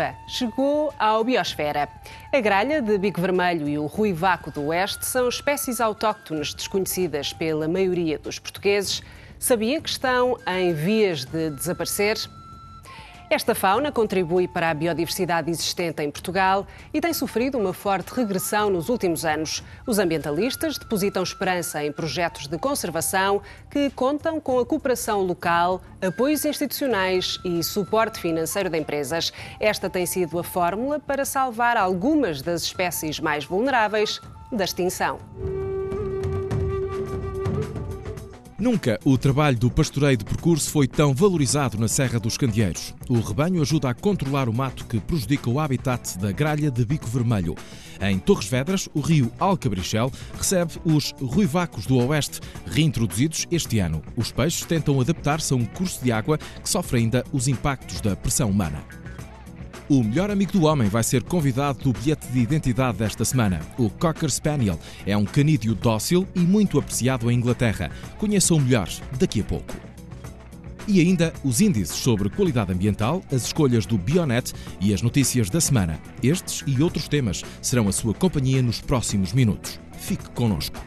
viva, chegou ao Biosfera. A gralha de bico vermelho e o ruivaco do oeste são espécies autóctones desconhecidas pela maioria dos portugueses. Sabia que estão em vias de desaparecer? Esta fauna contribui para a biodiversidade existente em Portugal e tem sofrido uma forte regressão nos últimos anos. Os ambientalistas depositam esperança em projetos de conservação que contam com a cooperação local, apoios institucionais e suporte financeiro de empresas. Esta tem sido a fórmula para salvar algumas das espécies mais vulneráveis da extinção. Nunca o trabalho do pastoreio de percurso foi tão valorizado na Serra dos Candeeiros. O rebanho ajuda a controlar o mato que prejudica o habitat da gralha de bico vermelho. Em Torres Vedras, o rio Alcabrichel recebe os ruivacos do oeste, reintroduzidos este ano. Os peixes tentam adaptar-se a um curso de água que sofre ainda os impactos da pressão humana. O melhor amigo do homem vai ser convidado do bilhete de identidade desta semana. O Cocker Spaniel é um canídeo dócil e muito apreciado em Inglaterra. Conheça-o melhor daqui a pouco. E ainda os índices sobre qualidade ambiental, as escolhas do Bionet e as notícias da semana. Estes e outros temas serão a sua companhia nos próximos minutos. Fique connosco.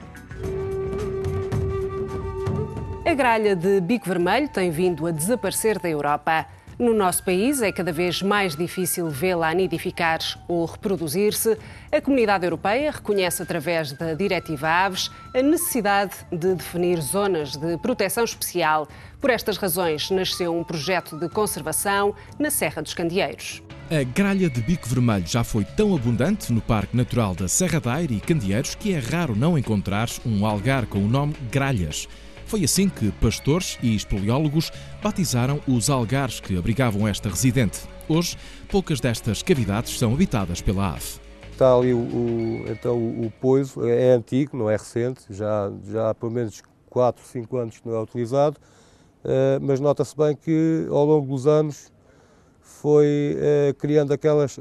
A gralha de bico vermelho tem vindo a desaparecer da Europa. No nosso país é cada vez mais difícil vê-la nidificar ou reproduzir-se. A Comunidade Europeia reconhece através da Diretiva Aves a necessidade de definir zonas de proteção especial. Por estas razões, nasceu um projeto de conservação na Serra dos Candeeiros. A gralha de bico vermelho já foi tão abundante no Parque Natural da Serra da Aire e Candeeiros que é raro não encontrar um algar com o nome gralhas. Foi assim que pastores e espeleólogos batizaram os algares que abrigavam esta residente. Hoje, poucas destas cavidades são habitadas pela ave. Está ali o poiso, é antigo, não é recente, já há pelo menos 4, 5 anos que não é utilizado, mas nota-se bem que ao longo dos anos foi criando aquelas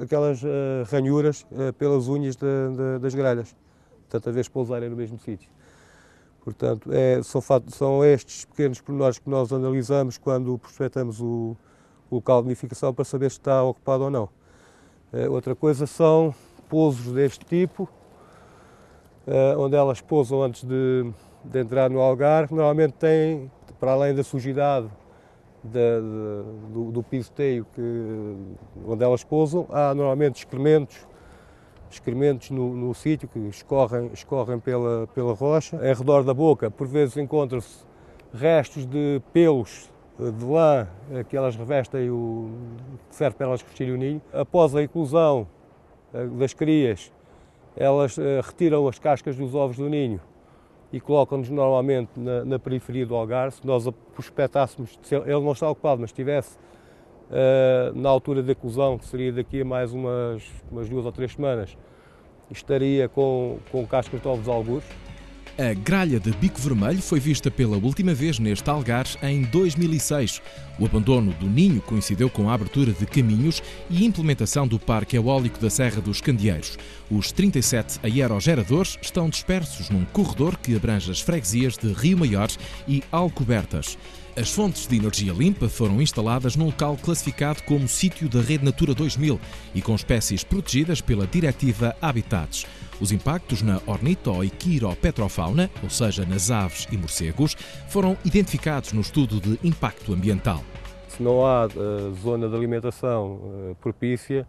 ranhuras pelas unhas das gralhas, tanta vez pousarem no mesmo sítio. Portanto, são estes pequenos pormenores que nós analisamos quando prospectamos o local de nidificação para saber se está ocupado ou não. Outra coisa são pousos deste tipo, onde elas pousam antes de entrar no algar. Normalmente tem, para além da sujidade do pisoteio onde elas pousam, há normalmente excrementos no sítio que escorrem pela rocha. Em redor da boca, por vezes, encontram-se restos de pelos de lã que elas revestem, que serve para elas revestirem o ninho. Após a eclosão das crias, elas retiram as cascas dos ovos do ninho e colocam-nos normalmente na periferia do algar. Se nós a prospectássemos, ele não está ocupado, mas estivesse na altura da eclosão, que seria daqui a mais umas 2 ou 3 semanas, estaria com cascas de ovos algures. A gralha de bico vermelho foi vista pela última vez neste algar em 2006. O abandono do ninho coincideu com a abertura de caminhos e implementação do Parque Eólico da Serra dos Candeeiros. Os 37 aerogeradores estão dispersos num corredor que abrange as freguesias de Rio Maior e Alcobertas. As fontes de energia limpa foram instaladas num local classificado como sítio da Rede Natura 2000 e com espécies protegidas pela Diretiva Habitats. Os impactos na ornito- e quiropetrofauna, ou seja, nas aves e morcegos, foram identificados no estudo de impacto ambiental. Se não há zona de alimentação propícia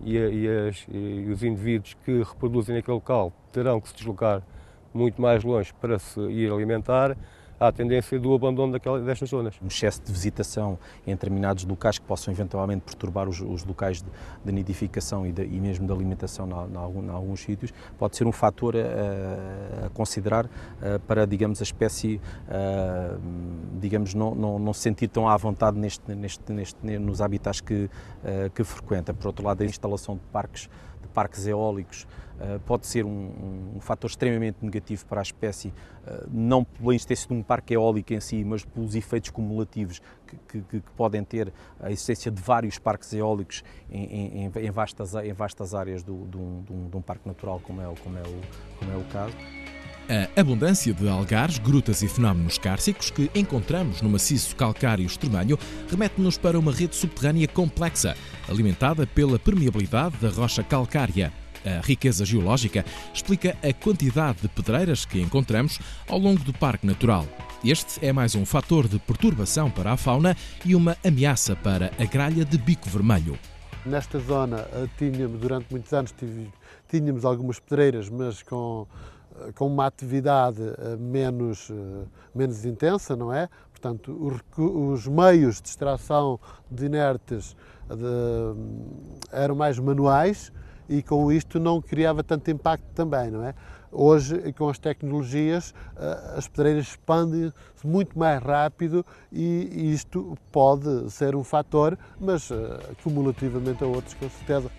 e os indivíduos que reproduzem naquele local terão que se deslocar muito mais longe para se ir alimentar, há a tendência do abandono destas zonas. Um excesso de visitação em determinados locais que possam eventualmente perturbar os locais de nidificação e mesmo de alimentação em alguns sítios pode ser um fator a considerar para, digamos, a espécie não se sentir tão à vontade nos habitats que frequenta. Por outro lado, a instalação de parques eólicos pode ser um fator extremamente negativo para a espécie, não pela existência de um parque eólico em si, mas pelos efeitos cumulativos que podem ter a existência de vários parques eólicos em vastas áreas de um parque natural, como é o caso. A abundância de algares, grutas e fenómenos cárcicos que encontramos no maciço calcário extremanho remete-nos para uma rede subterrânea complexa, alimentada pela permeabilidade da rocha calcária. A riqueza geológica explica a quantidade de pedreiras que encontramos ao longo do Parque Natural. Este é mais um fator de perturbação para a fauna e uma ameaça para a gralha de bico vermelho. Nesta zona durante muitos anos tínhamos algumas pedreiras, mas com uma atividade menos intensa, não é? Portanto, os meios de extração de inertes eram mais manuais e com isto não criava tanto impacto também, não é? Hoje, com as tecnologias, as pedreiras expandem-se muito mais rápido e isto pode ser um fator, mas cumulativamente a outros, com certeza.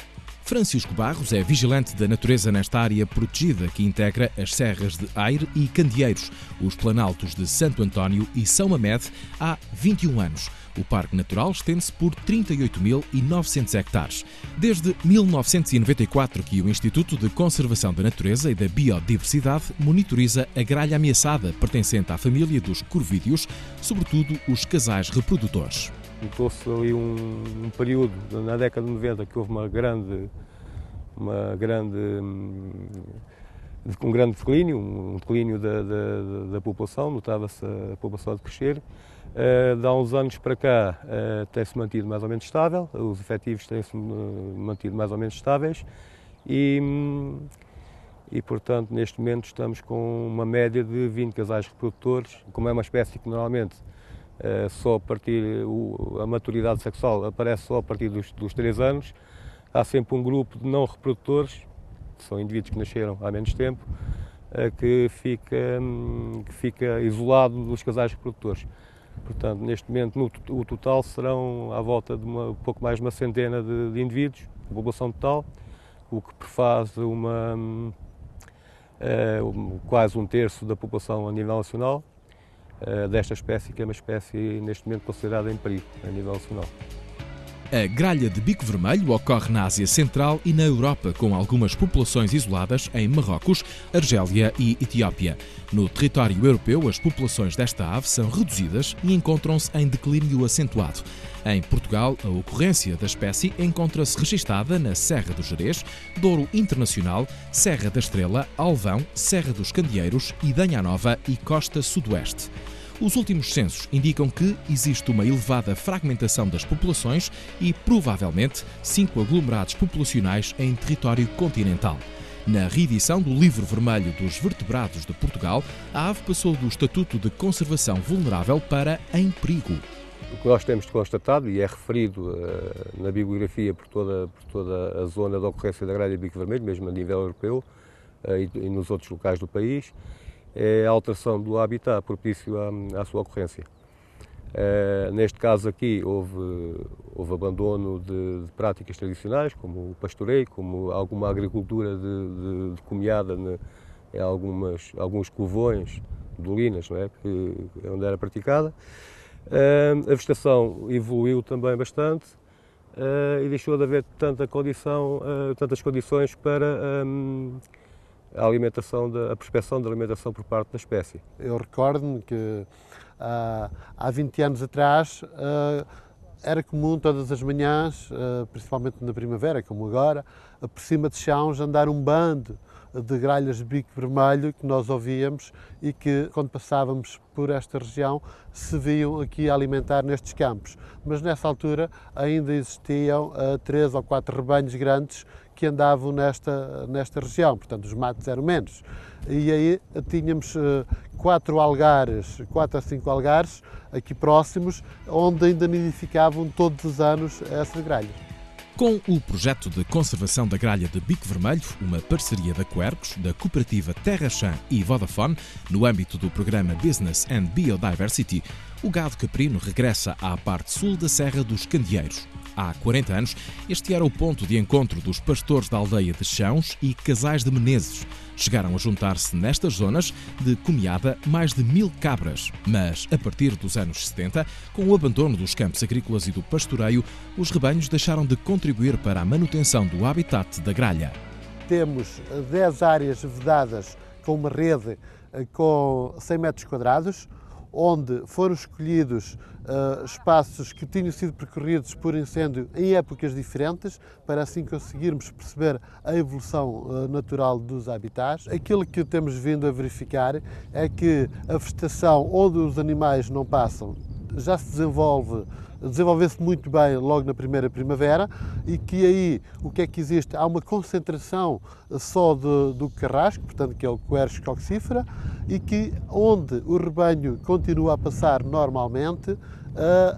Francisco Barros é vigilante da natureza nesta área protegida que integra as serras de Aire e Candeeiros, os planaltos de Santo António e São Mamede há 21 anos. O Parque Natural estende-se por 38.900 hectares. Desde 1994 que o Instituto de Conservação da Natureza e da Biodiversidade monitoriza a gralha ameaçada pertencente à família dos corvídeos, sobretudo os casais reprodutores. Notou-se ali um período, na década de 90, que houve um grande declínio, um declínio da população, notava-se a população a decrescer. De há uns anos para cá tem-se mantido mais ou menos estável, os efetivos têm-se mantido mais ou menos estáveis e, portanto, neste momento estamos com uma média de 20 casais reprodutores, como é uma espécie que normalmente só a partir a maturidade sexual aparece só a partir dos 3 anos. Há sempre um grupo de não reprodutores, que são indivíduos que nasceram há menos tempo, que fica isolado dos casais reprodutores. Portanto, neste momento, o total serão à volta de um pouco mais de uma centena de indivíduos, a população total, o que prefaz quase um terço da população a nível nacional, desta espécie, que é uma espécie neste momento considerada em perigo a nível nacional. A gralha de bico vermelho ocorre na Ásia Central e na Europa, com algumas populações isoladas em Marrocos, Argélia e Etiópia. No território europeu, as populações desta ave são reduzidas e encontram-se em declínio acentuado. Em Portugal, a ocorrência da espécie encontra-se registada na Serra do Gerês, Douro Internacional, Serra da Estrela, Alvão, Serra dos Candeeiros, Idanha Nova e Costa Sudoeste. Os últimos censos indicam que existe uma elevada fragmentação das populações e, provavelmente, 5 aglomerados populacionais em território continental. Na reedição do Livro Vermelho dos Vertebrados de Portugal, a ave passou do estatuto de conservação vulnerável para em perigo. O que nós temos constatado, e é referido na bibliografia por toda a zona de ocorrência da gralha de bico vermelho, mesmo a nível europeu e nos outros locais do país, é a alteração do habitat propício à sua ocorrência. Neste caso aqui houve abandono de práticas tradicionais, como o pastoreio, como alguma agricultura de comeada em alguns covões, dolinas, não é? Onde era praticada. A vegetação evoluiu também bastante e deixou de haver tantas condições para a prospecção da alimentação por parte da espécie. Eu recordo-me que há 20 anos atrás era comum todas as manhãs, principalmente na primavera, como agora, por cima de chãos andar um bando de gralhas de bico vermelho que nós ouvíamos e que, quando passávamos por esta região, se viam aqui a alimentar nestes campos. Mas nessa altura ainda existiam 3 ou 4 rebanhos grandes que andavam nesta região, portanto os matos eram menos. E aí tínhamos 4 a 5 algares aqui próximos, onde ainda nidificavam todos os anos essas gralhas. Com o projeto de conservação da gralha de bico vermelho, uma parceria da Quercus, da cooperativa Terra Chã e Vodafone, no âmbito do programa Business and Biodiversity, o gado caprino regressa à parte sul da Serra dos Candeeiros. Há 40 anos, este era o ponto de encontro dos pastores da aldeia de Chãos e Casais de Menezes. Chegaram a juntar-se nestas zonas de comeada mais de 1000 cabras. Mas, a partir dos anos 70, com o abandono dos campos agrícolas e do pastoreio, os rebanhos deixaram de contribuir para a manutenção do habitat da gralha. Temos 10 áreas vedadas com uma rede com 100 metros quadrados, onde foram escolhidos espaços que tinham sido percorridos por incêndio em épocas diferentes, para assim conseguirmos perceber a evolução natural dos habitats. Aquilo que temos vindo a verificar é que a vegetação onde os animais não passam já se desenvolve-se muito bem logo na primeira primavera, e que aí o que é que existe? Há uma concentração só do carrasco, portanto que é o Quercus coccifera, e que onde o rebanho continua a passar normalmente,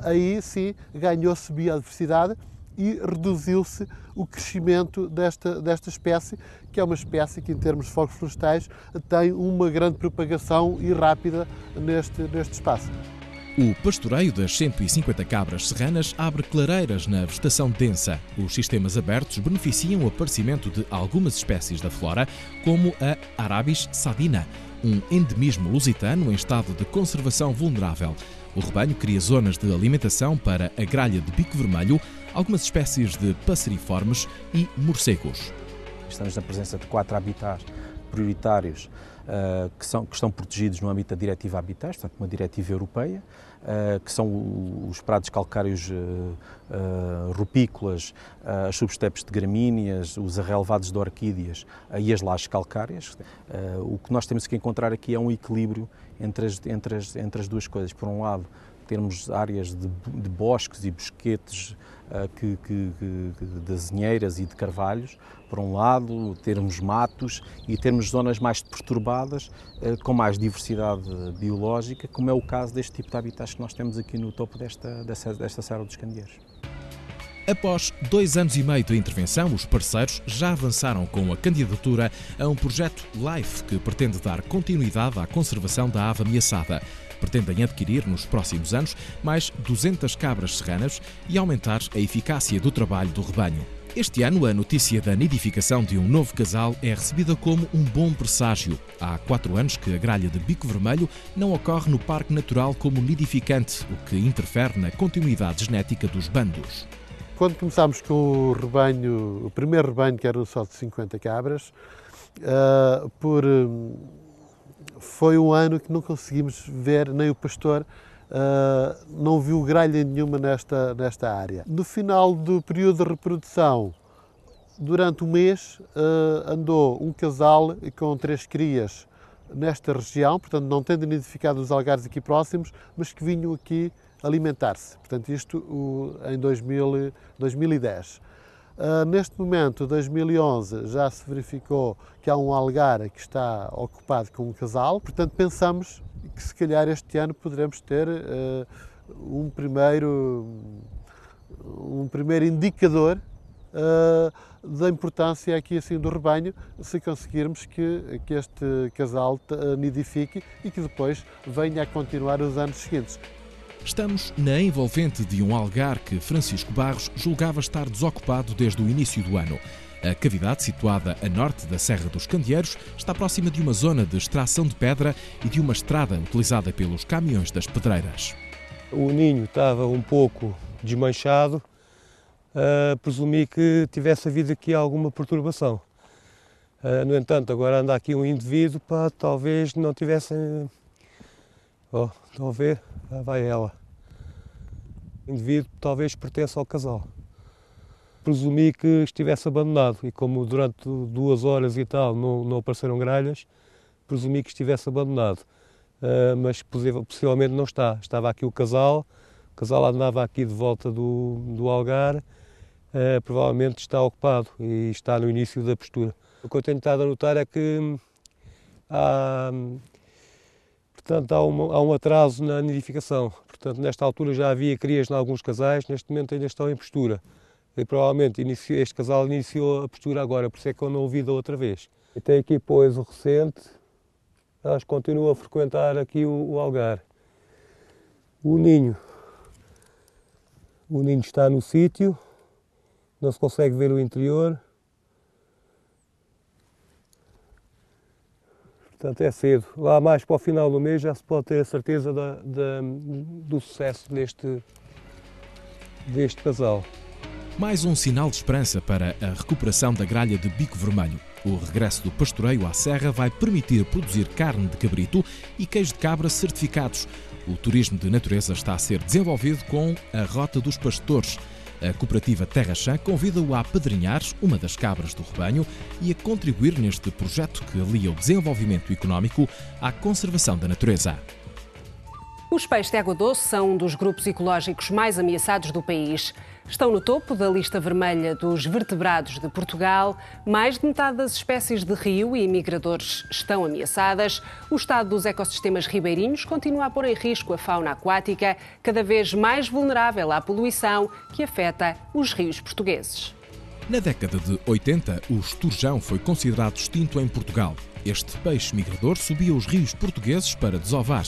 aí sim ganhou-se biodiversidade e reduziu-se o crescimento desta espécie, que é uma espécie que, em termos de fogos florestais, tem uma grande propagação e rápida neste espaço. O pastoreio das 150 cabras serranas abre clareiras na vegetação densa. Os sistemas abertos beneficiam o aparecimento de algumas espécies da flora, como a Arabis sadina, um endemismo lusitano em estado de conservação vulnerável. O rebanho cria zonas de alimentação para a gralha de bico vermelho, algumas espécies de passeriformes e morcegos. Estamos na presença de 4 habitats prioritários que estão protegidos no âmbito da Diretiva Habitats, portanto uma diretiva europeia, que são os prados calcários rupícolas, as subestepes de gramíneas, os arrelevados de orquídeas e as lajes calcárias. O que nós temos que encontrar aqui é um equilíbrio entre as duas coisas. Por um lado, termos áreas de bosques e bosquetes de azinheiras e de carvalhos, por um lado, termos matos e termos zonas mais perturbadas, com mais diversidade biológica, como é o caso deste tipo de habitats que nós temos aqui no topo desta Serra dos Candeeiros. Após 2 anos e meio de intervenção, os parceiros já avançaram com a candidatura a um projeto LIFE que pretende dar continuidade à conservação da ave ameaçada. Pretendem adquirir nos próximos anos mais 200 cabras serranas e aumentar a eficácia do trabalho do rebanho. Este ano, a notícia da nidificação de um novo casal é recebida como um bom presságio. Há 4 anos que a gralha de bico vermelho não ocorre no Parque Natural como nidificante, o que interfere na continuidade genética dos bandos. Quando começámos com o primeiro rebanho, que era só de 50 cabras, foi um ano que não conseguimos ver, nem o pastor não viu gralha nenhuma nesta área. No final do período de reprodução, durante um mês, andou um casal com 3 crias nesta região, portanto não tendo nidificado os algares aqui próximos, mas que vinham aqui alimentar-se. Portanto, isto em 2010. Neste momento, 2011, já se verificou que há um algar que está ocupado com um casal, portanto pensamos que se calhar este ano poderemos ter um primeiro indicador da importância aqui assim do rebanho, se conseguirmos que este casal nidifique e que depois venha a continuar os anos seguintes. Estamos na envolvente de um algar que Francisco Barros julgava estar desocupado desde o início do ano. A cavidade, situada a norte da Serra dos Candeeiros, está próxima de uma zona de extração de pedra e de uma estrada utilizada pelos caminhões das pedreiras. O ninho estava um pouco desmanchado, presumi que tivesse havido aqui alguma perturbação. No entanto, agora anda aqui um indivíduo, talvez não tivessem... estão a ver? Lá vai ela. O indivíduo talvez pertença ao casal. Presumi que estivesse abandonado e como durante 2 horas e tal não apareceram gralhas, presumi que estivesse abandonado. Mas possivelmente não está. Estava aqui o casal andava aqui de volta do algar, provavelmente está ocupado e está no início da postura. O que eu tenho estado a notar é que portanto, há um atraso na nidificação. Portanto, nesta altura já havia crias em alguns casais, neste momento ainda estão em postura. E provavelmente este casal iniciou a postura agora, por isso é que eu não o vi da outra vez. E tem aqui, pois, o recente, elas continuam a frequentar aqui o algar. O ninho está no sítio, não se consegue ver o interior. Portanto, é cedo. Lá mais para o final do mês já se pode ter a certeza do sucesso deste casal. Mais um sinal de esperança para a recuperação da gralha de bico vermelho. O regresso do pastoreio à serra vai permitir produzir carne de cabrito e queijo de cabra certificados. O turismo de natureza está a ser desenvolvido com a Rota dos Pastores. A cooperativa Terra Chã convida-o a apadrinhar uma das cabras do rebanho e a contribuir neste projeto que alia o desenvolvimento económico à conservação da natureza. Os peixes de água doce são um dos grupos ecológicos mais ameaçados do país. Estão no topo da lista vermelha dos vertebrados de Portugal. Mais de metade das espécies de rio e migradores estão ameaçadas. O estado dos ecossistemas ribeirinhos continua a pôr em risco a fauna aquática, cada vez mais vulnerável à poluição que afeta os rios portugueses. Na década de 80, o esturjão foi considerado extinto em Portugal. Este peixe migrador subia os rios portugueses para desovar.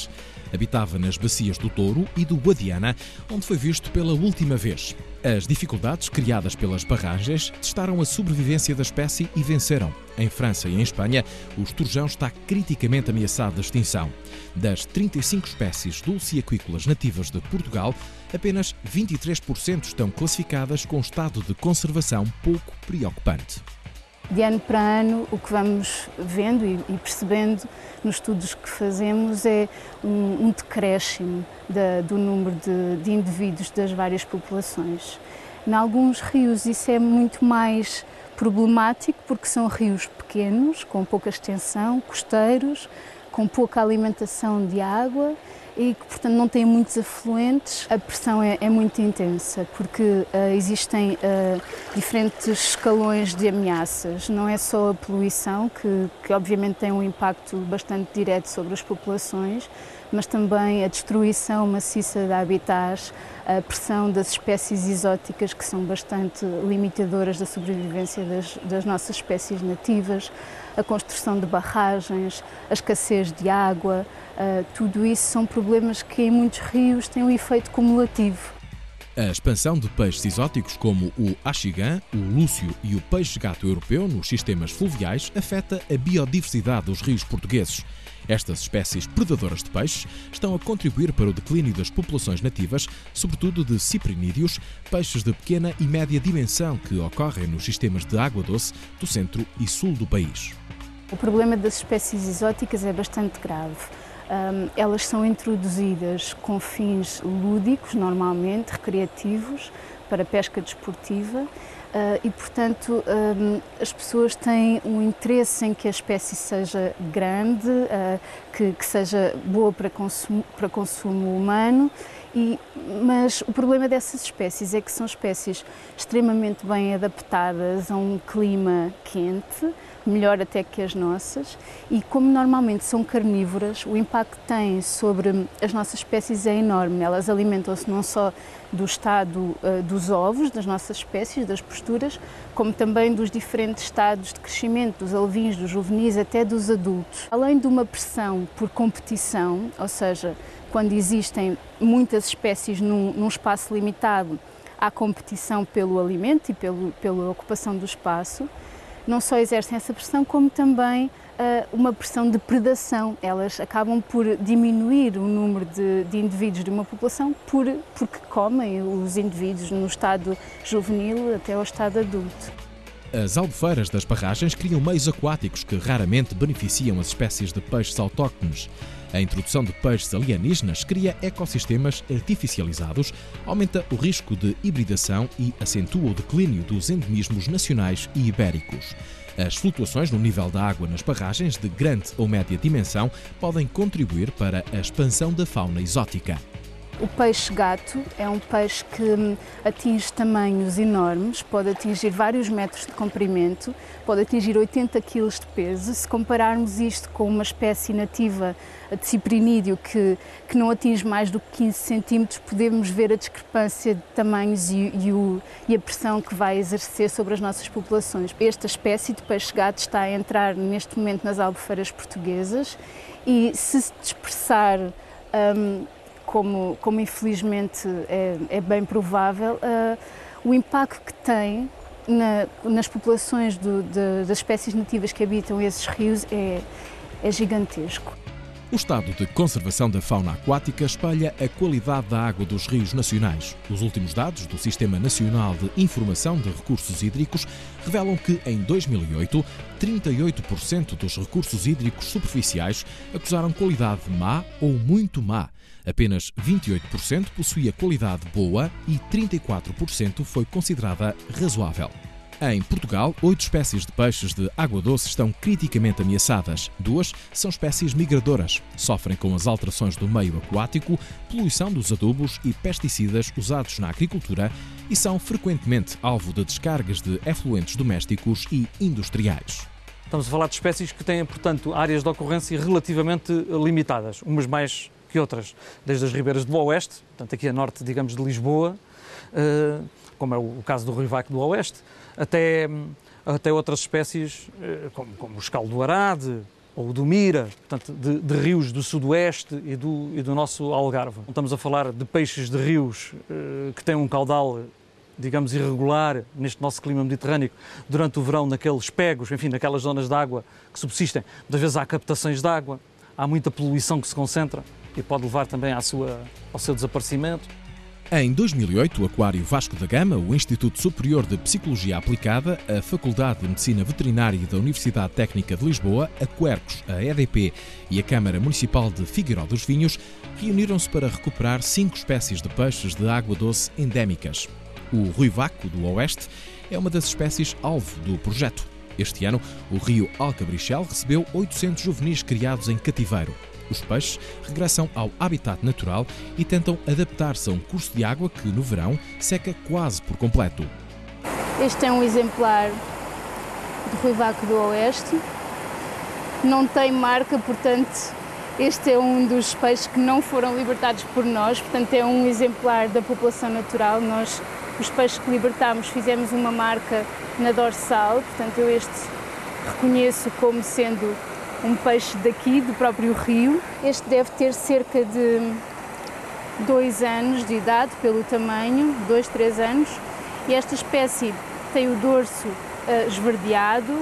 Habitava nas bacias do Douro e do Guadiana, onde foi visto pela última vez. As dificuldades criadas pelas barragens testaram a sobrevivência da espécie e venceram. Em França e em Espanha, o esturjão está criticamente ameaçado de extinção. Das 35 espécies dulceaquícolas nativas de Portugal, apenas 23% estão classificadas com estado de conservação pouco preocupante. De ano para ano, o que vamos vendo e percebendo nos estudos que fazemos é um decréscimo do número de indivíduos das várias populações. Em alguns rios isso é muito mais problemático porque são rios pequenos, com pouca extensão, costeiros, com pouca alimentação de água e que, portanto, não têm muitos afluentes. A pressão é muito intensa porque existem diferentes escalões de ameaças. Não é só a poluição, que obviamente tem um impacto bastante direto sobre as populações, mas também a destruição maciça de habitats, a pressão das espécies exóticas que são bastante limitadoras da sobrevivência das nossas espécies nativas, a construção de barragens, a escassez de água, tudo isso são problemas que em muitos rios têm um efeito cumulativo. A expansão de peixes exóticos como o axigã, o lúcio e o peixe-gato europeu nos sistemas fluviais afeta a biodiversidade dos rios portugueses. Estas espécies predadoras de peixes estão a contribuir para o declínio das populações nativas, sobretudo de ciprinídeos, peixes de pequena e média dimensão que ocorrem nos sistemas de água doce do centro e sul do país. O problema das espécies exóticas é bastante grave. Elas são introduzidas com fins lúdicos, normalmente, recreativos, para pesca desportiva e, portanto, as pessoas têm um interesse em que a espécie seja grande, que seja boa para consumo humano, mas o problema dessas espécies é que são espécies extremamente bem adaptadas a um clima quente, melhor até que as nossas, e como normalmente são carnívoras, o impacto que têm sobre as nossas espécies é enorme. Elas alimentam-se não só do estado dos ovos das nossas espécies, das posturas, como também dos diferentes estados de crescimento, dos alevinhos, dos juvenis, até dos adultos. Além de uma pressão por competição, ou seja, quando existem muitas espécies num espaço limitado, há competição pelo alimento e pela ocupação do espaço. Não só exercem essa pressão, como também uma pressão de predação. Elas acabam por diminuir o número de indivíduos de uma população porque comem os indivíduos no estado juvenil até ao estado adulto. As albufeiras das barragens criam meios aquáticos que raramente beneficiam as espécies de peixes autóctones. A introdução de peixes alienígenas cria ecossistemas artificializados, aumenta o risco de hibridação e acentua o declínio dos endemismos nacionais e ibéricos. As flutuações no nível da água nas barragens de grande ou média dimensão podem contribuir para a expansão da fauna exótica. O peixe-gato é um peixe que atinge tamanhos enormes, pode atingir vários metros de comprimento, pode atingir 80 kg de peso. Se compararmos isto com uma espécie nativa de ciprinídeo que não atinge mais do que 15 centímetros, podemos ver a discrepância de tamanhos e a pressão que vai exercer sobre as nossas populações. Esta espécie de peixe-gato está a entrar neste momento nas albufeiras portuguesas e se dispersar como infelizmente é bem provável, o impacto que tem nas populações das espécies nativas que habitam esses rios é gigantesco. O estado de conservação da fauna aquática espelha a qualidade da água dos rios nacionais. Os últimos dados do Sistema Nacional de Informação de Recursos Hídricos revelam que, em 2008, 38% dos recursos hídricos superficiais acusaram qualidade má ou muito má. Apenas 28% possuía qualidade boa e 34% foi considerada razoável. Em Portugal, 8 espécies de peixes de água doce estão criticamente ameaçadas. 2 são espécies migradoras. Sofrem com as alterações do meio aquático, poluição dos adubos e pesticidas usados na agricultura e são frequentemente alvo de descargas de efluentes domésticos e industriais. Estamos a falar de espécies que têm, portanto, áreas de ocorrência relativamente limitadas, umas mais que outras, desde as ribeiras do Oeste, portanto aqui a norte, digamos, de Lisboa, como é o caso do ruivaco do Oeste, até outras espécies, como o escalo do Arade ou o do Mira, portanto, de rios do Sudoeste e do nosso Algarve. Estamos a falar de peixes de rios que têm um caudal, digamos, irregular neste nosso clima mediterrâneo durante o verão, naqueles pegos, enfim, naquelas zonas de água que subsistem. Muitas vezes há captações de água, há muita poluição que se concentra e pode levar também ao seu desaparecimento. Em 2008, o Aquário Vasco da Gama, o Instituto Superior de Psicologia Aplicada, a Faculdade de Medicina Veterinária da Universidade Técnica de Lisboa, a Quercus, a EDP e a Câmara Municipal de Figueiró dos Vinhos reuniram-se para recuperar 5 espécies de peixes de água doce endémicas. O ruivaco do Oeste é uma das espécies alvo do projeto. Este ano, o rio Alcabrichel recebeu 800 juvenis criados em cativeiro. Os peixes regressam ao habitat natural e tentam adaptar-se a um curso de água que, no verão, seca quase por completo. Este é um exemplar de ruivaco do Oeste. Não tem marca, portanto, este é um dos peixes que não foram libertados por nós. Portanto, é um exemplar da população natural. Nós, os peixes que libertámos, fizemos uma marca na dorsal. Portanto, eu este reconheço como sendo um peixe daqui, do próprio rio. Este deve ter cerca de 2 anos de idade, pelo tamanho, 2, 3 anos. E esta espécie tem o dorso esverdeado,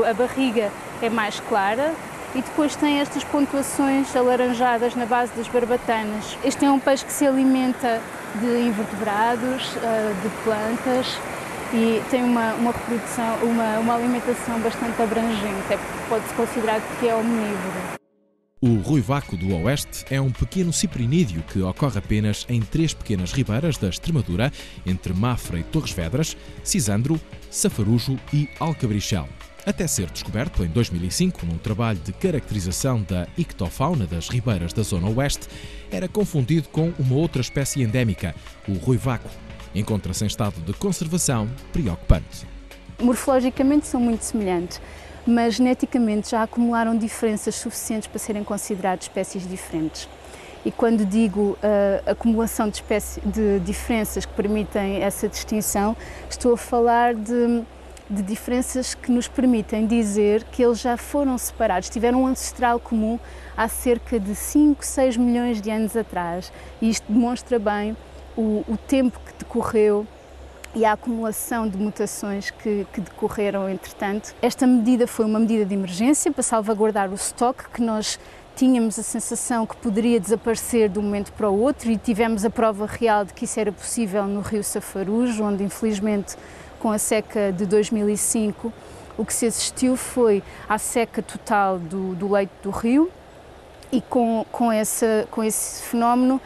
a barriga é mais clara e depois tem estas pontuações alaranjadas na base das barbatanas. Este é um peixe que se alimenta de invertebrados, de plantas, e tem uma reprodução, uma alimentação bastante abrangente, pode-se considerar que é omnívoro. O ruivaco do Oeste é um pequeno ciprinídeo que ocorre apenas em 3 pequenas ribeiras da Extremadura, entre Mafra e Torres Vedras, Cisandro, Safarujo e Alcabrichel. Até ser descoberto em 2005, num trabalho de caracterização da ictofauna das ribeiras da Zona Oeste, era confundido com uma outra espécie endémica, o ruivaco. Encontra-se em estado de conservação preocupante. Morfologicamente são muito semelhantes, mas geneticamente já acumularam diferenças suficientes para serem considerados espécies diferentes. E quando digo acumulação de diferenças que permitem essa distinção, estou a falar de diferenças que nos permitem dizer que eles já foram separados, tiveram um ancestral comum há cerca de 5, 6 milhões de anos atrás. E isto demonstra bem o tempo que decorreu e a acumulação de mutações que decorreram entretanto. Esta medida foi uma medida de emergência para salvaguardar o estoque que nós tínhamos a sensação que poderia desaparecer de um momento para o outro e tivemos a prova real de que isso era possível no rio Safarujo, onde infelizmente com a seca de 2005 o que se assistiu foi à seca total do leito do rio e com esse fenómeno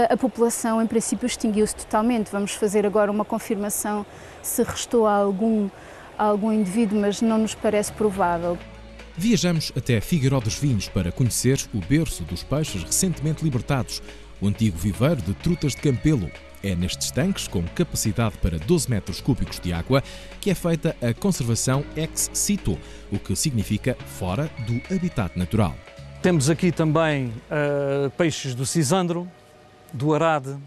a população em princípio extinguiu-se totalmente. Vamos fazer agora uma confirmação se restou algum indivíduo, mas não nos parece provável. Viajamos até Figueiró dos Vinhos para conhecer o berço dos peixes recentemente libertados, o antigo viveiro de trutas de Campelo. É nestes tanques, com capacidade para 12 metros cúbicos de água, que é feita a conservação ex situ, o que significa fora do habitat natural. Temos aqui também peixes do Cisandro, do Arade,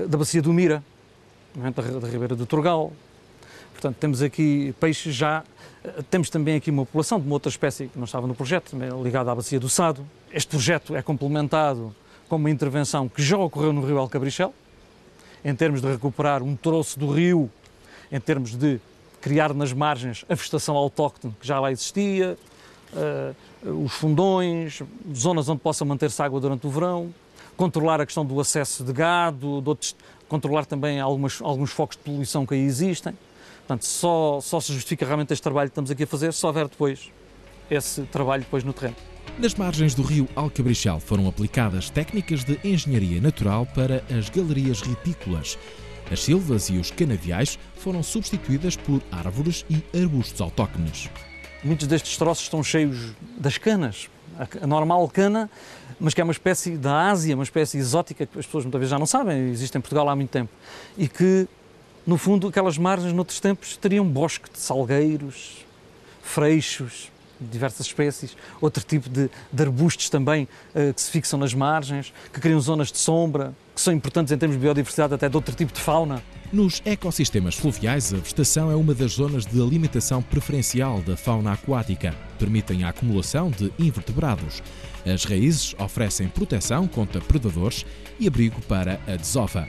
da bacia do Mira, da Ribeira do Turgal. Portanto, temos aqui peixes já. Temos também aqui uma população de uma outra espécie que não estava no projeto, ligada à bacia do Sado. Este projeto é complementado com uma intervenção que já ocorreu no rio Alcabrichel, em termos de recuperar um troço do rio, em termos de criar nas margens a vegetação autóctone que já lá existia, os fundões, zonas onde possa manter-se água durante o verão, controlar a questão do acesso de gado, controlar também alguns focos de poluição que aí existem. Portanto, só se justifica realmente este trabalho que estamos aqui a fazer se houver depois esse trabalho depois no terreno. Nas margens do rio Alcabrichal foram aplicadas técnicas de engenharia natural para as galerias ritícolas. As silvas e os canaviais foram substituídas por árvores e arbustos autóctones. Muitos destes troços estão cheios das canas, a normal cana, mas que é uma espécie da Ásia, uma espécie exótica que as pessoas muitas vezes já não sabem, existe em Portugal há muito tempo, e que, no fundo, aquelas margens, noutros tempos, teriam bosque de salgueiros, freixos, diversas espécies, outro tipo de arbustos também que se fixam nas margens, que criam zonas de sombra, que são importantes em termos de biodiversidade até de outro tipo de fauna. Nos ecossistemas fluviais, a vegetação é uma das zonas de alimentação preferencial da fauna aquática. Permitem a acumulação de invertebrados. As raízes oferecem proteção contra predadores e abrigo para a desova.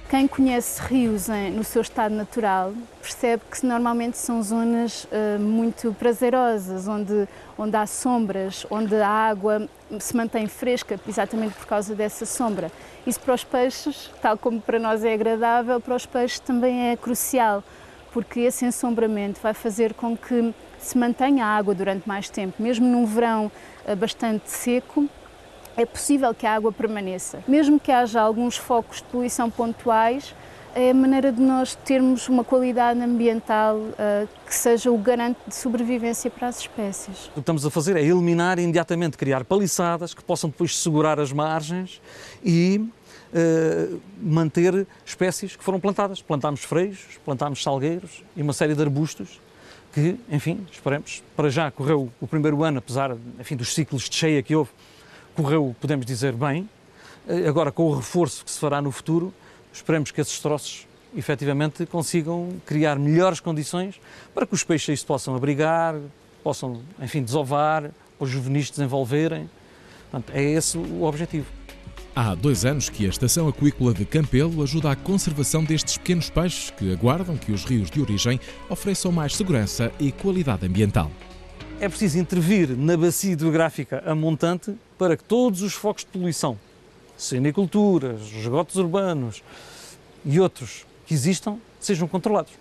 Quem conhece rios no seu estado natural percebe que normalmente são zonas muito prazerosas, onde há sombras, onde a água se mantém fresca exatamente por causa dessa sombra. Isso para os peixes, tal como para nós é agradável, para os peixes também é crucial, porque esse ensombramento vai fazer com que se mantenha a água durante mais tempo, mesmo num verão bastante seco. É possível que a água permaneça. Mesmo que haja alguns focos de poluição pontuais, é a maneira de nós termos uma qualidade ambiental que seja o garante de sobrevivência para as espécies. O que estamos a fazer é eliminar imediatamente, criar paliçadas que possam depois segurar as margens e manter espécies que foram plantadas. Plantámos freixos, plantámos salgueiros e uma série de arbustos que, enfim, esperemos, para já correu o primeiro ano, apesar, enfim, dos ciclos de cheia que houve, correu, podemos dizer, bem. Agora, com o reforço que se fará no futuro, esperemos que esses troços, efetivamente, consigam criar melhores condições para que os peixes aí se possam abrigar, possam, enfim, desovar, os juvenis desenvolverem. Portanto, é esse o objetivo. Há 2 anos que a Estação Aquícola de Campelo ajuda à conservação destes pequenos peixes que aguardam que os rios de origem ofereçam mais segurança e qualidade ambiental. É preciso intervir na bacia hidrográfica a montante para que todos os focos de poluição, silviculturas, esgotos urbanos e outros que existam, sejam controlados.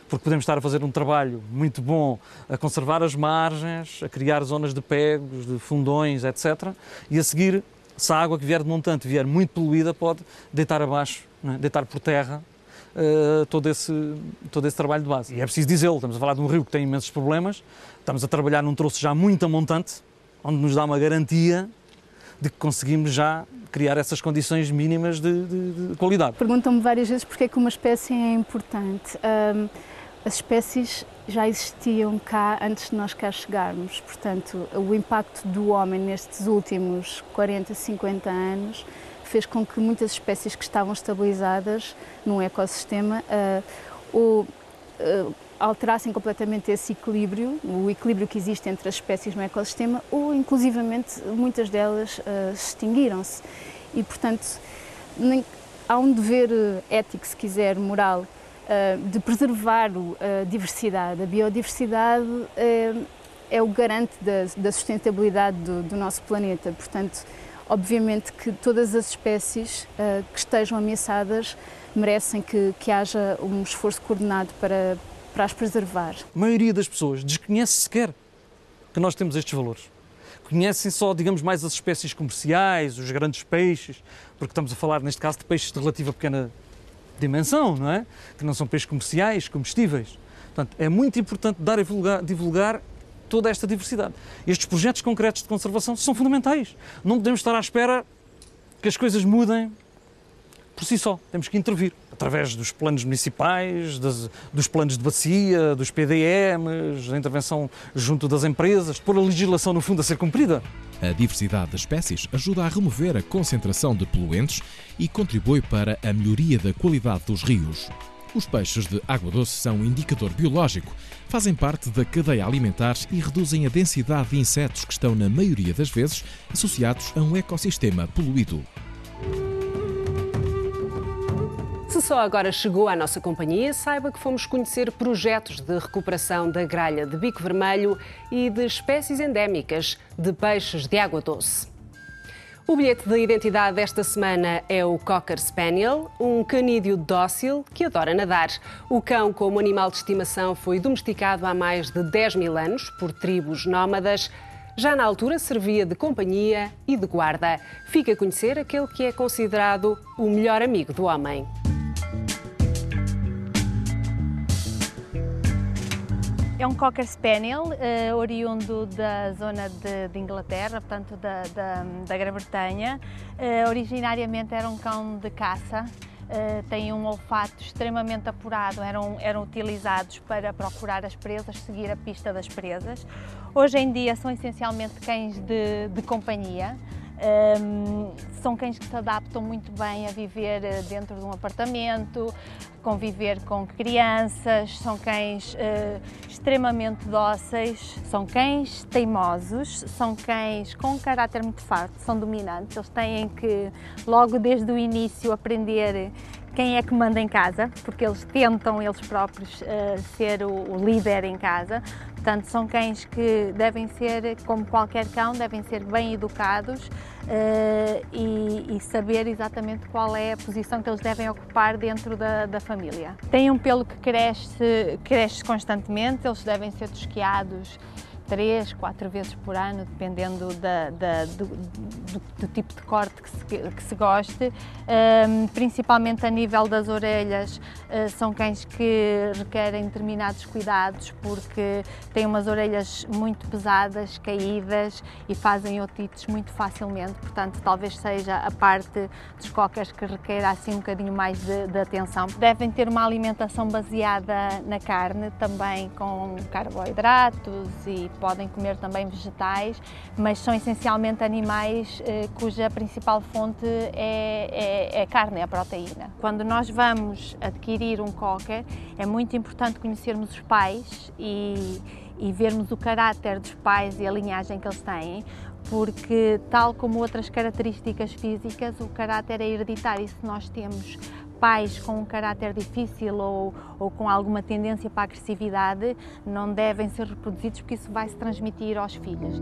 Porque podemos estar a fazer um trabalho muito bom a conservar as margens, a criar zonas de pegos, de fundões, etc. E a seguir, se a água que vier de montante vier muito poluída, pode deitar abaixo, deitar por terra todo esse trabalho de base. E é preciso dizê-lo, estamos a falar de um rio que tem imensos problemas, estamos a trabalhar num troço já muito a montante, onde nos dá uma garantia de que conseguimos já criar essas condições mínimas de qualidade. Perguntam-me várias vezes porque é que uma espécie é importante. As espécies já existiam cá antes de nós cá chegarmos, portanto, o impacto do homem nestes últimos 40, 50 anos fez com que muitas espécies que estavam estabilizadas num ecossistema alterassem completamente esse equilíbrio, o equilíbrio que existe entre as espécies no ecossistema, ou inclusivamente muitas delas extinguiram-se. E, portanto, há um dever ético, se quiser, moral, de preservar a diversidade. A biodiversidade é o garante da sustentabilidade do nosso planeta. Portanto, obviamente que todas as espécies que estejam ameaçadas merecem que haja um esforço coordenado para as preservar. A maioria das pessoas desconhece sequer que nós temos estes valores. Conhecem só, digamos, mais as espécies comerciais, os grandes peixes, porque estamos a falar, neste caso, de peixes de relativa pequena dimensão, não é? Que não são peixes comerciais, comestíveis. Portanto, é muito importante dar a divulgar toda esta diversidade. Estes projetos concretos de conservação são fundamentais. Não podemos estar à espera que as coisas mudem por si só. Temos que intervir através dos planos municipais, dos planos de bacia, dos PDMs, da intervenção junto das empresas, pôr a legislação, no fundo, a ser cumprida. A diversidade das espécies ajuda a remover a concentração de poluentes e contribui para a melhoria da qualidade dos rios. Os peixes de água doce são um indicador biológico, fazem parte da cadeia alimentar e reduzem a densidade de insetos que estão, na maioria das vezes, associados a um ecossistema poluído. Se só agora chegou à nossa companhia, saiba que fomos conhecer projetos de recuperação da gralha de bico vermelho e de espécies endémicas de peixes de água doce. O bilhete de identidade desta semana é o Cocker Spaniel, um canídeo dócil que adora nadar. O cão, como animal de estimação, foi domesticado há mais de 10 mil anos por tribos nómadas. Já na altura servia de companhia e de guarda. Fica a conhecer aquele que é considerado o melhor amigo do homem. É um Cocker Spaniel, oriundo da zona de Inglaterra, portanto da Grã-Bretanha. Originariamente era um cão de caça, tem um olfato extremamente apurado, eram utilizados para procurar as presas, seguir a pista das presas. Hoje em dia são essencialmente cães de companhia. São cães que se adaptam muito bem a viver dentro de um apartamento, conviver com crianças, são cães extremamente dóceis, são cães teimosos, são cães com um caráter muito forte, são dominantes, eles têm que logo desde o início aprender quem é que manda em casa, porque eles tentam eles próprios ser o líder em casa. Portanto, são cães que devem ser, como qualquer cão, devem ser bem educados e saber exatamente qual é a posição que eles devem ocupar dentro da família. Têm um pelo que cresce constantemente, eles devem ser tosquiados 3, 4 vezes por ano, dependendo do tipo de corte que se goste. Principalmente a nível das orelhas, são cães que requerem determinados cuidados porque têm umas orelhas muito pesadas, caídas e fazem otites muito facilmente, portanto talvez seja a parte dos cockers que requeira assim um bocadinho mais de atenção. Devem ter uma alimentação baseada na carne, também com carboidratos e podem comer também vegetais, mas são essencialmente animais cuja principal fonte é a carne, é a proteína. Quando nós vamos adquirir um cocker, é muito importante conhecermos os pais e vermos o caráter dos pais e a linhagem que eles têm, porque tal como outras características físicas, o caráter é hereditário e se nós temos pais com um caráter difícil ou com alguma tendência para a agressividade, não devem ser reproduzidos porque isso vai se transmitir aos filhos.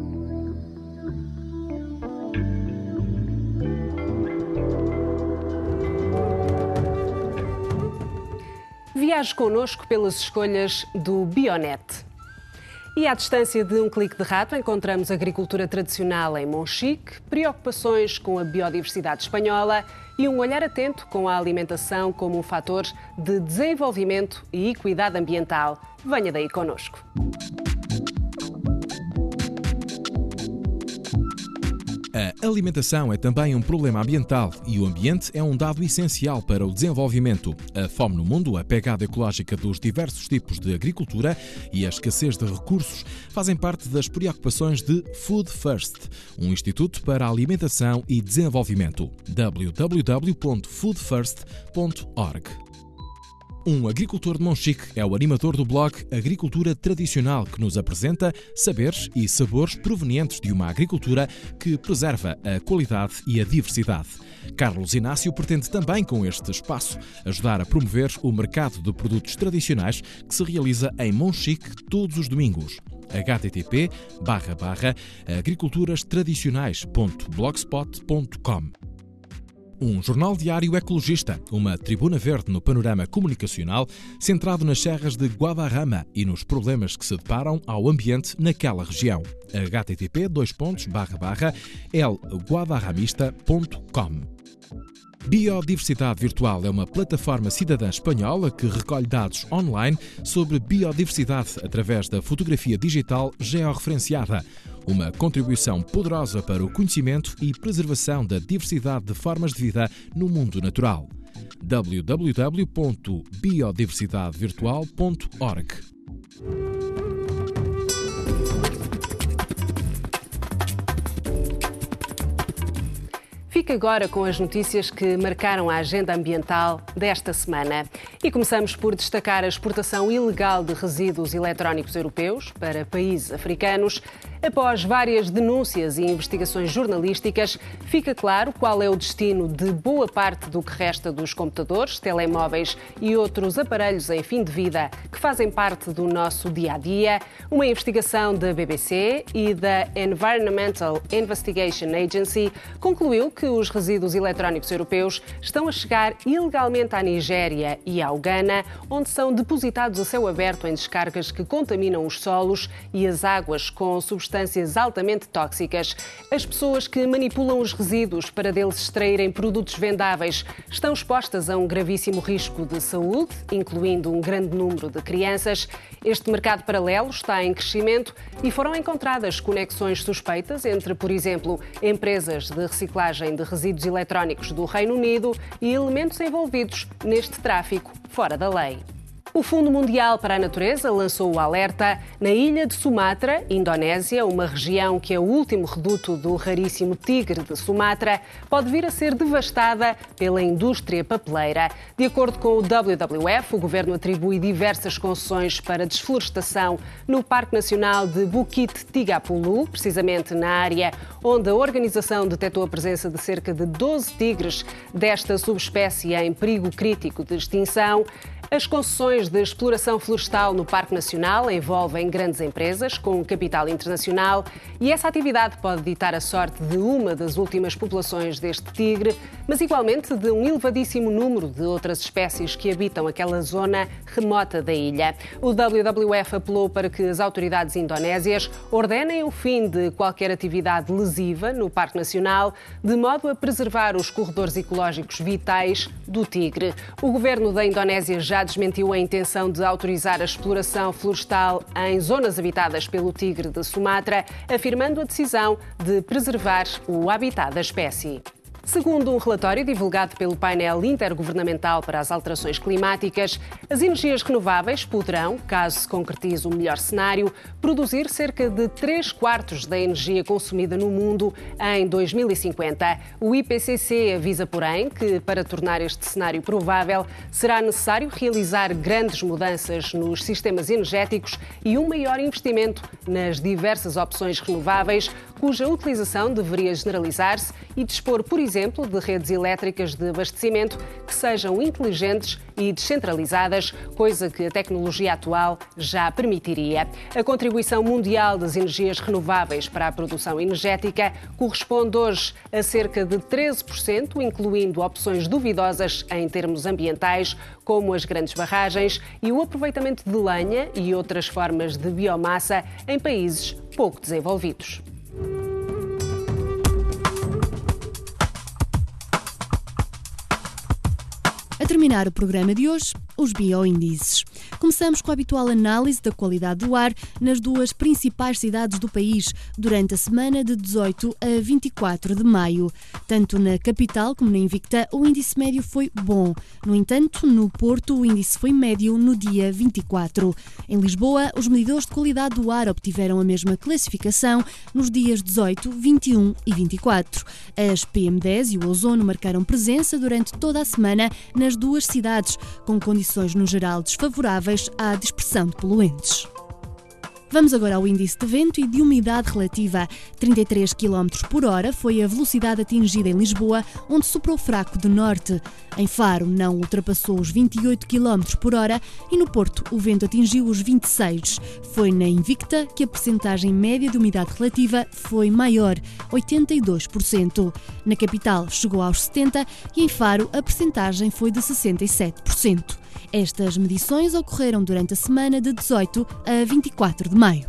Viaje connosco pelas escolhas do Bionet. E à distância de um clique de rato encontramos agricultura tradicional em Monchique, preocupações com a biodiversidade espanhola e um olhar atento com a alimentação como um fator de desenvolvimento e equidade ambiental. Venha daí connosco. A alimentação é também um problema ambiental e o ambiente é um dado essencial para o desenvolvimento. A fome no mundo, a pegada ecológica dos diversos tipos de agricultura e a escassez de recursos fazem parte das preocupações de Food First, um instituto para a alimentação e desenvolvimento. www.foodfirst.org. Um agricultor de Monchique é o animador do blog Agricultura Tradicional, que nos apresenta saberes e sabores provenientes de uma agricultura que preserva a qualidade e a diversidade. Carlos Inácio pretende também, com este espaço, ajudar a promover o mercado de produtos tradicionais que se realiza em Monchique todos os domingos. http://agriculturastradicionais.blogspot.com. Um jornal diário ecologista, uma tribuna verde no panorama comunicacional, centrado nas serras de Guadarrama e nos problemas que se deparam ao ambiente naquela região. http://elguadarramista.com. Biodiversidade Virtual é uma plataforma cidadã espanhola que recolhe dados online sobre biodiversidade através da fotografia digital georreferenciada. Uma contribuição poderosa para o conhecimento e preservação da diversidade de formas de vida no mundo natural. www.biodiversidadevirtual.org. Fique agora com as notícias que marcaram a agenda ambiental desta semana. E começamos por destacar a exportação ilegal de resíduos eletrónicos europeus para países africanos. Após várias denúncias e investigações jornalísticas, fica claro qual é o destino de boa parte do que resta dos computadores, telemóveis e outros aparelhos em fim de vida que fazem parte do nosso dia-a-dia. Uma investigação da BBC e da Environmental Investigation Agency concluiu que os resíduos eletrónicos europeus estão a chegar ilegalmente à Nigéria e ao Ghana, onde são depositados a céu aberto em descargas que contaminam os solos e as águas com substâncias altamente tóxicas. As pessoas que manipulam os resíduos para deles extraírem produtos vendáveis estão expostas a um gravíssimo risco de saúde, incluindo um grande número de crianças. Este mercado paralelo está em crescimento e foram encontradas conexões suspeitas entre, por exemplo, empresas de reciclagem de resíduos eletrónicos do Reino Unido e elementos envolvidos neste tráfico fora da lei. O Fundo Mundial para a Natureza lançou o alerta. Na ilha de Sumatra, Indonésia, uma região que é o último reduto do raríssimo tigre de Sumatra, pode vir a ser devastada pela indústria papeleira. De acordo com o WWF, o governo atribui diversas concessões para desflorestação no Parque Nacional de Bukit Tigapulu, precisamente na área onde a organização detectou a presença de cerca de 12 tigres desta subespécie em perigo crítico de extinção. As concessões de exploração florestal no Parque Nacional envolvem grandes empresas com capital internacional e essa atividade pode ditar a sorte de uma das últimas populações deste tigre, mas igualmente de um elevadíssimo número de outras espécies que habitam aquela zona remota da ilha. O WWF apelou para que as autoridades indonésias ordenem o fim de qualquer atividade lesiva no Parque Nacional, de modo a preservar os corredores ecológicos vitais do tigre. O governo da Indonésia já desmentiu a intenção de autorizar a exploração florestal em zonas habitadas pelo tigre de Sumatra, afirmando a decisão de preservar o habitat da espécie. Segundo um relatório divulgado pelo painel intergovernamental para as alterações climáticas, as energias renováveis poderão, caso se concretize o melhor cenário, produzir cerca de 3/4 da energia consumida no mundo em 2050. O IPCC avisa, porém, que para tornar este cenário provável, será necessário realizar grandes mudanças nos sistemas energéticos e um maior investimento nas diversas opções renováveis, cuja utilização deveria generalizar-se e dispor, por exemplo, de redes elétricas de abastecimento que sejam inteligentes e descentralizadas, coisa que a tecnologia atual já permitiria. A contribuição mundial das energias renováveis para a produção energética corresponde hoje a cerca de 13%, incluindo opções duvidosas em termos ambientais, como as grandes barragens e o aproveitamento de lenha e outras formas de biomassa em países pouco desenvolvidos. A terminar o programa de hoje, os bioíndices. Começamos com a habitual análise da qualidade do ar nas duas principais cidades do país durante a semana de 18 a 24 de maio. Tanto na capital como na Invicta, o índice médio foi bom. No entanto, no Porto, o índice foi médio no dia 24. Em Lisboa, os medidores de qualidade do ar obtiveram a mesma classificação nos dias 18, 21 e 24. As PM10 e o ozono marcaram presença durante toda a semana nas duas cidades, com condições no geral desfavoráveis à dispersão de poluentes. Vamos agora ao índice de vento e de umidade relativa. 33 km por hora foi a velocidade atingida em Lisboa, onde soprou fraco de norte. Em Faro não ultrapassou os 28 km por hora e no Porto o vento atingiu os 26. Foi na Invicta que a percentagem média de umidade relativa foi maior, 82%. Na capital chegou aos 70% e em Faro a percentagem foi de 67%. Estas medições ocorreram durante a semana de 18 a 24 de maio.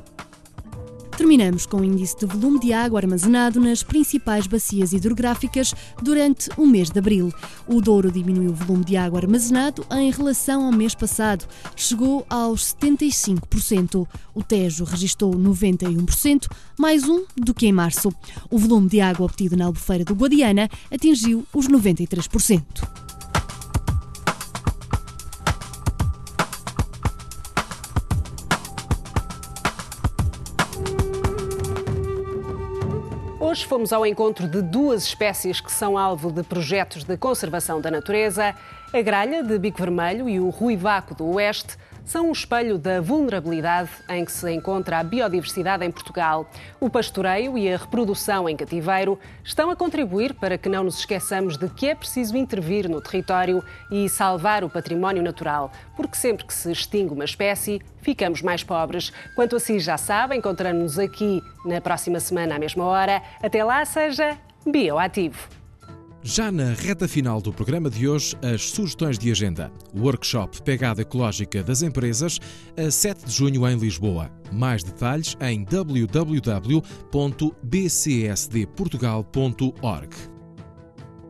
Terminamos com o índice de volume de água armazenado nas principais bacias hidrográficas durante o mês de abril. O Douro diminuiu o volume de água armazenado em relação ao mês passado, chegou aos 75%. O Tejo registrou 91%, mais um do que em março. O volume de água obtido na Albufeira do Guadiana atingiu os 93%. Hoje Hoje fomos ao encontro de duas espécies que são alvo de projetos de conservação da natureza. A gralha de bico vermelho e o ruivaco do oeste são um espelho da vulnerabilidade em que se encontra a biodiversidade em Portugal. O pastoreio e a reprodução em cativeiro estão a contribuir para que não nos esqueçamos de que é preciso intervir no território e salvar o património natural, porque sempre que se extingue uma espécie, ficamos mais pobres. Quanto a si, já sabe, encontramos-nos aqui na próxima semana à mesma hora. Até lá, seja bioativo. Já na reta final do programa de hoje, as sugestões de agenda. Workshop Pegada Ecológica das Empresas, a 7 de junho em Lisboa. Mais detalhes em www.bcsdportugal.org.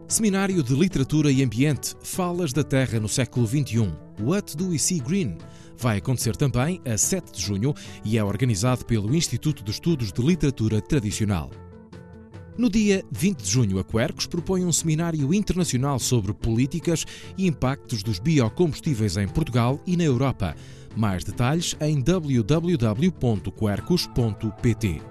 Seminário de Literatura e Ambiente, Falas da Terra no século XXI. What do we see green? Vai acontecer também a 7 de junho e é organizado pelo Instituto de Estudos de Literatura Tradicional. No dia 20 de junho, a Quercus propõe um seminário internacional sobre políticas e impactos dos biocombustíveis em Portugal e na Europa. Mais detalhes em www.quercus.pt.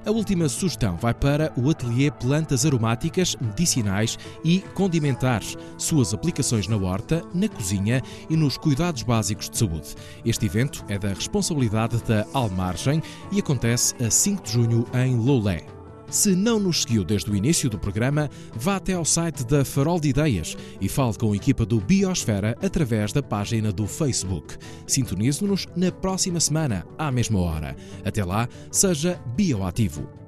A última sugestão vai para o ateliê Plantas Aromáticas, Medicinais e Condimentares, suas aplicações na horta, na cozinha e nos cuidados básicos de saúde. Este evento é da responsabilidade da Almargem e acontece a 5 de junho em Loulé. Se não nos seguiu desde o início do programa, vá até ao site da Farol de Ideias e fale com a equipa do Biosfera através da página do Facebook. Sintonize-nos na próxima semana, à mesma hora. Até lá, seja bioativo.